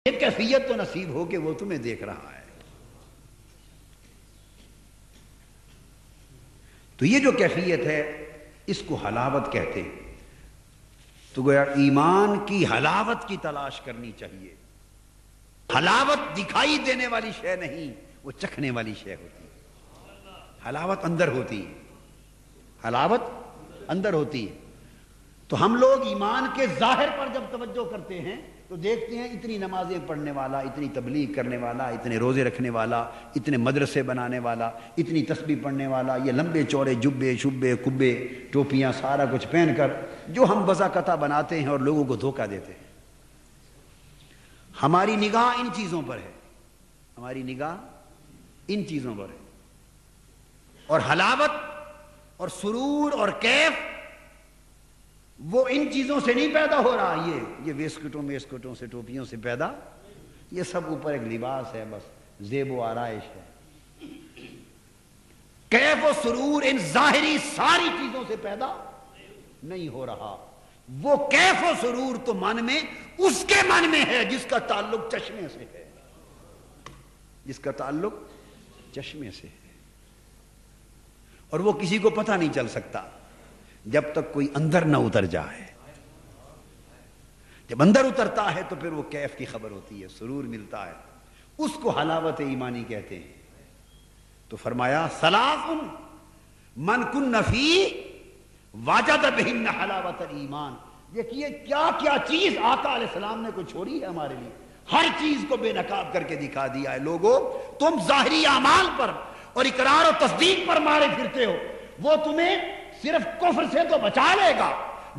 یہ کیفیت تو نصیب ہو کہ وہ تمہیں دیکھ رہا ہے. تو یہ جو کیفیت ہے اس کو حلاوت کہتے ہیں. تو گویا ایمان کی حلاوت کی تلاش کرنی چاہیے. حلاوت دکھائی دینے والی شے نہیں، وہ چکھنے والی شے ہوتی ہے. حلاوت اندر ہوتی ہے، حلاوت اندر ہوتی ہے. تو ہم لوگ ایمان کے ظاہر پر جب توجہ کرتے ہیں تو دیکھتے ہیں اتنی نمازیں پڑھنے والا، اتنی تبلیغ کرنے والا، اتنے روزے رکھنے والا، اتنے مدرسے بنانے والا، اتنی تسبیح پڑھنے والا، یہ لمبے چوڑے جبے شبے کبے ٹوپیاں سارا کچھ پہن کر جو ہم بذاقتہ بناتے ہیں اور لوگوں کو دھوکہ دیتے ہیں. ہماری نگاہ ان چیزوں پر ہے، ہماری نگاہ ان چیزوں پر ہے. اور حلاوت اور سرور اور کیف وہ ان چیزوں سے نہیں پیدا ہو رہا. یہ ویسکٹوں سے ٹوپیوں سے پیدا، یہ سب اوپر ایک لباس ہے، بس زیب و آرائش ہے. کیف و سرور ان ظاہری ساری چیزوں سے پیدا نہیں ہو رہا. وہ کیف و سرور تو من میں، اس کے من میں ہے جس کا تعلق چشمے سے ہے، جس کا تعلق چشمے سے ہے. اور وہ کسی کو پتہ نہیں چل سکتا جب تک کوئی اندر نہ اتر جائے. جب اندر اترتا ہے تو پھر وہ کیف کی خبر ہوتی ہے، سرور ملتا ہے. اس کو حلاوت ایمانی کہتے ہیں. تو فرمایا ثلاث من کن فیہ وجد بہن حلاوت الایمان. دیکھیے کیا کیا چیز آقا علیہ السلام نے کوئی چھوڑی ہے ہمارے لیے. ہر چیز کو بے نقاب کر کے دکھا دیا ہے. لوگوں تم ظاہری اعمال پر اور اقرار و تصدیق پر مارے پھرتے ہو. وہ تمہیں صرف کفر سے تو بچا لے گا،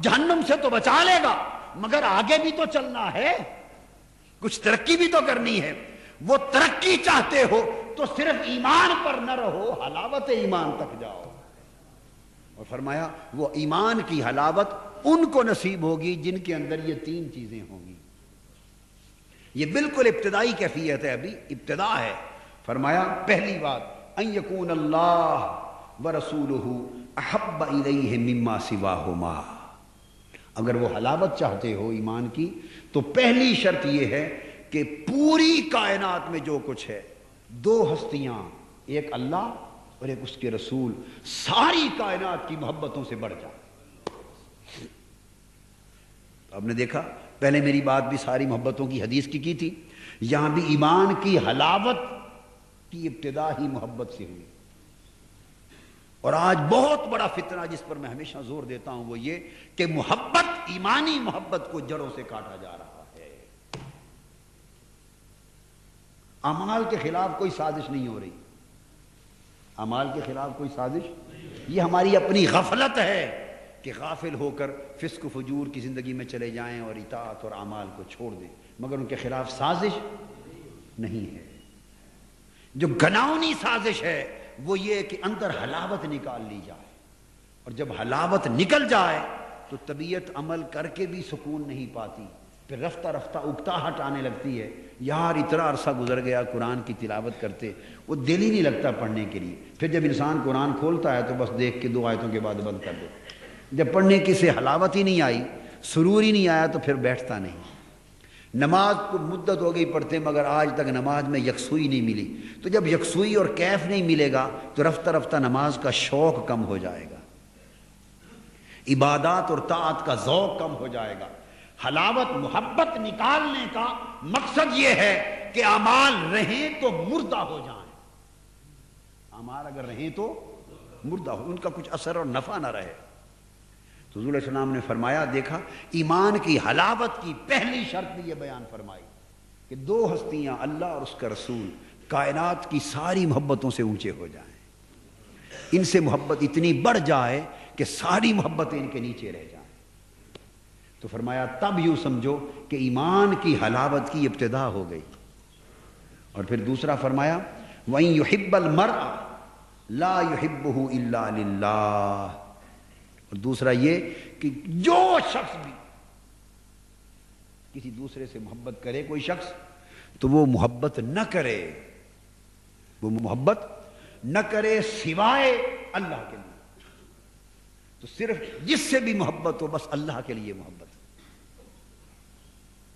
جہنم سے تو بچا لے گا، مگر آگے بھی تو چلنا ہے، کچھ ترقی بھی تو کرنی ہے. وہ ترقی چاہتے ہو تو صرف ایمان پر نہ رہو، حلاوت ایمان تک جاؤ. اور فرمایا وہ ایمان کی حلاوت ان کو نصیب ہوگی جن کے اندر یہ تین چیزیں ہوں گی. یہ بالکل ابتدائی کیفیت ہے، ابھی ابتدا ہے. فرمایا پہلی بات ان یکون اللہ ورسولہ احب الیہ مما سواہما. اگر وہ حلاوت چاہتے ہو ایمان کی تو پہلی شرط یہ ہے کہ پوری کائنات میں جو کچھ ہے، دو ہستیاں، ایک اللہ اور ایک اس کے رسول، ساری کائنات کی محبتوں سے بڑھ جائے. آپ نے دیکھا پہلے میری بات بھی ساری محبتوں کی حدیث کی تھی، یہاں بھی ایمان کی حلاوت کی ابتدا ہی محبت سے ہوئی. اور آج بہت بڑا فتنہ جس پر میں ہمیشہ زور دیتا ہوں وہ یہ کہ محبت، ایمانی محبت کو جڑوں سے کاٹا جا رہا ہے. اعمال کے خلاف کوئی سازش نہیں ہو رہی، اعمال کے خلاف کوئی سازش، یہ ہماری اپنی غفلت ہے کہ غافل ہو کر فسق و فجور کی زندگی میں چلے جائیں اور اطاعت اور اعمال کو چھوڑ دیں، مگر ان کے خلاف سازش نہیں ہے. جو گھناؤنی سازش ہے وہ یہ کہ اندر حلاوت نکال لی جائے. اور جب حلاوت نکل جائے تو طبیعت عمل کر کے بھی سکون نہیں پاتی، پھر رفتہ رفتہ اکتاہٹ آنے لگتی ہے. یار اتنا عرصہ گزر گیا قرآن کی تلاوت کرتے، وہ دل ہی نہیں لگتا پڑھنے کے لیے. پھر جب انسان قرآن کھولتا ہے تو بس دیکھ کے 2 آیتوں کے بعد بند کر دے. جب پڑھنے کی سے حلاوت ہی نہیں آئی، سرور ہی نہیں آیا تو پھر بیٹھتا نہیں. نماز کو مدت ہو گئی پڑھتے مگر آج تک نماز میں یکسوئی نہیں ملی. تو جب یکسوئی اور کیف نہیں ملے گا تو رفتہ رفتہ نماز کا شوق کم ہو جائے گا، عبادات اور طاعت کا ذوق کم ہو جائے گا. حلاوت محبت نکالنے کا مقصد یہ ہے کہ اعمال رہیں تو مردہ ہو جائیں. اعمال اگر رہیں تو مردہ ہو، ان کا کچھ اثر اور نفع نہ رہے. تو حضور علیہ السلام نے فرمایا دیکھا ایمان کی حلاوت کی پہلی شرط بھی یہ بیان فرمائی کہ 2 ہستیاں، اللہ اور اس کا رسول، کائنات کی ساری محبتوں سے اونچے ہو جائیں، ان سے محبت اتنی بڑھ جائے کہ ساری محبتیں ان کے نیچے رہ جائیں. تو فرمایا تب یوں سمجھو کہ ایمان کی حلاوت کی ابتدا ہو گئی. اور پھر دوسرا فرمایا وَإِن يُحِبَّ الْمَرْءَ لَا يُحِبُّهُ إِلَّا لِلَّهِ. اور دوسرا یہ کہ جو شخص بھی کسی دوسرے سے محبت کرے، کوئی شخص، تو وہ محبت نہ کرے، وہ محبت نہ کرے سوائے اللہ کے لیے. تو صرف جس سے بھی محبت ہو بس اللہ کے لیے محبت.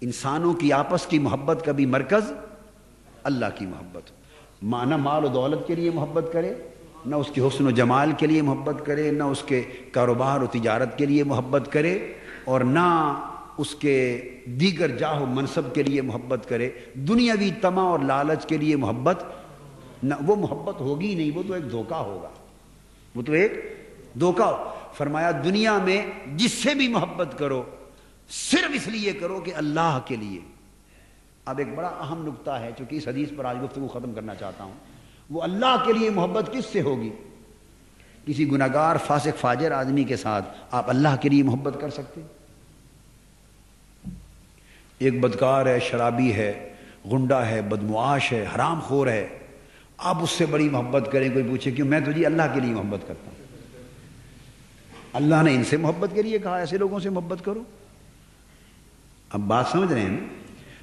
انسانوں کی آپس کی محبت کا بھی مرکز اللہ کی محبت. نہ مال و دولت کے لیے محبت کرے، نہ اس کے حسن و جمال کے لیے محبت کرے، نہ اس کے کاروبار و تجارت کے لیے محبت کرے، اور نہ اس کے دیگر جاہ و منصب کے لیے محبت کرے. دنیاوی طمع اور لالچ کے لیے محبت نہ، وہ محبت ہوگی نہیں، وہ تو ایک دھوکہ ہوگا، وہ تو ایک دھوکہ ہو. فرمایا دنیا میں جس سے بھی محبت کرو صرف اس لیے کرو کہ اللہ کے لیے. اب ایک بڑا اہم نقطہ ہے، چونکہ اس حدیث پر آج گفتگو ختم کرنا چاہتا ہوں. وہ اللہ کے لیے محبت کس سے ہوگی؟ کسی گناہگار فاسق فاجر آدمی کے ساتھ آپ اللہ کے لیے محبت کر سکتے؟ ایک بدکار ہے، شرابی ہے، غنڈہ ہے، بدمعاش ہے، حرام خور ہے، آپ اس سے بڑی محبت کریں. کوئی پوچھے کیوں؟ میں تو جی اللہ کے لیے محبت کرتا ہوں. اللہ نے ان سے محبت کے لیے کہا ایسے لوگوں سے محبت کرو. اب بات سمجھ رہے ہیں؟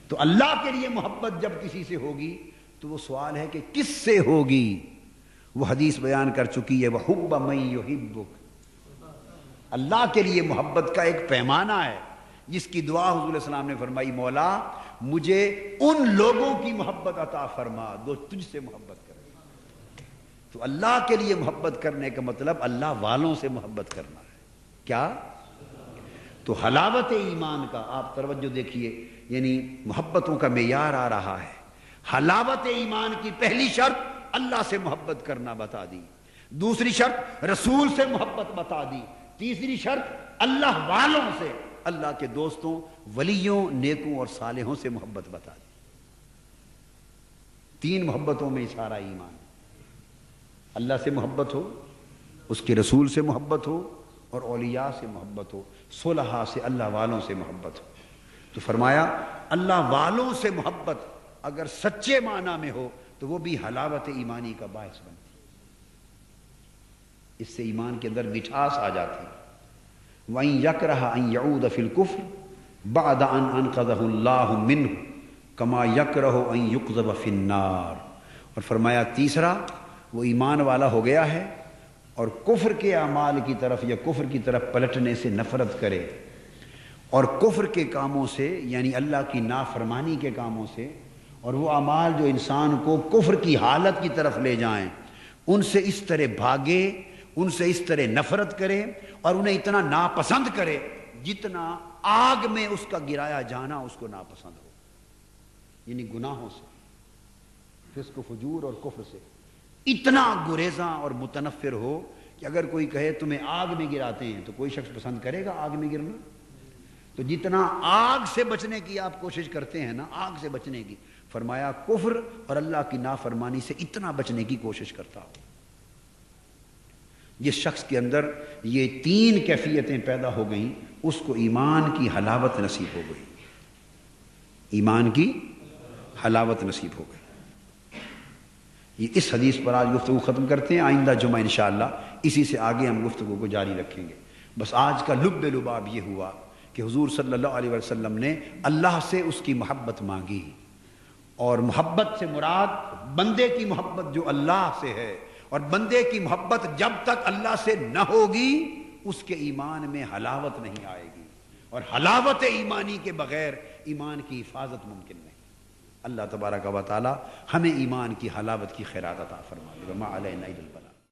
تو اللہ کے لیے محبت جب کسی سے ہوگی تو وہ سوال ہے کہ کس سے ہوگی؟ وہ حدیث بیان کر چکی ہے، وَحُبَّ مَن يُحِبُّكَ. اللہ کے لیے محبت کا ایک پیمانہ ہے جس کی دعا حضور علیہ السلام نے فرمائی، مولا مجھے ان لوگوں کی محبت عطا فرما جو تجھ سے محبت کرے. تو اللہ کے لیے محبت کرنے کا مطلب اللہ والوں سے محبت کرنا ہے. کیا؟ تو حلاوت ایمان کا آپ توجہ دیکھیے، یعنی محبتوں کا معیار آ رہا ہے. حلاوت ایمان کی پہلی شرط اللہ سے محبت کرنا بتا دی، دوسری شرط رسول سے محبت بتا دی، تیسری شرط اللہ والوں سے، اللہ کے دوستوں، ولیوں، نیکوں اور صالحوں سے محبت بتا دی. 3 محبتوں میں سارا ایمان. اللہ سے محبت ہو، اس کے رسول سے محبت ہو، اور اولیاء سے محبت ہو، صلحاء سے، اللہ والوں سے محبت ہو. تو فرمایا اللہ والوں سے محبت اگر سچے معنی میں ہو تو وہ بھی حلاوت ایمانی کا باعث بنتی. اس سے ایمان کے اندر مٹھاس آ جاتی. وَإِن يَكْرَهَ أَن يَعُودَ فِي الْكُفْرِ بَعْدَ أَنْ أَنْقَذَهُ اللَّهُ مِنْهُ كَمَا يَكْرَهُ أَن يُقْذَفَ فِي النَّارِ. اور فرمایا تیسرا، وہ ایمان والا ہو گیا ہے اور کفر کے اعمال کی طرف یا کفر کی طرف پلٹنے سے نفرت کرے، اور کفر کے کاموں سے یعنی اللہ کی نافرمانی کے کاموں سے، اور وہ اعمال جو انسان کو کفر کی حالت کی طرف لے جائیں، ان سے اس طرح بھاگے، ان سے اس طرح نفرت کرے اور انہیں اتنا ناپسند کرے جتنا آگ میں اس کا گرایا جانا اس کو ناپسند ہو. یعنی گناہوں سے، فسق و فجور اور کفر سے اتنا گریزاں اور متنفر ہو کہ اگر کوئی کہے تمہیں آگ میں گراتے ہیں تو کوئی شخص پسند کرے گا آگ میں گرنا؟ تو جتنا آگ سے بچنے کی آپ کوشش کرتے ہیں نا، آگ سے بچنے کی، فرمایا کفر اور اللہ کی نافرمانی سے اتنا بچنے کی کوشش کرتا ہو. جس شخص کے اندر یہ 3 کیفیتیں پیدا ہو گئیں اس کو ایمان کی حلاوت نصیب ہو گئی. ایمان کی حلاوت نصیب ہو گئی. یہ اس حدیث پر آج گفتگو ختم کرتے ہیں. آئندہ جمعہ انشاءاللہ اسی سے آگے ہم گفتگو کو جاری رکھیں گے. بس آج کا لب لباب یہ ہوا کہ حضور صلی اللہ علیہ وسلم نے اللہ سے اس کی محبت مانگی، اور محبت سے مراد بندے کی محبت جو اللہ سے ہے، اور بندے کی محبت جب تک اللہ سے نہ ہوگی اس کے ایمان میں حلاوت نہیں آئے گی، اور حلاوت ایمانی کے بغیر ایمان کی حفاظت ممکن نہیں. اللہ تبارک و تعالی ہمیں ایمان کی حلاوت کی خیرات عطا فرمائے. وما علینا الا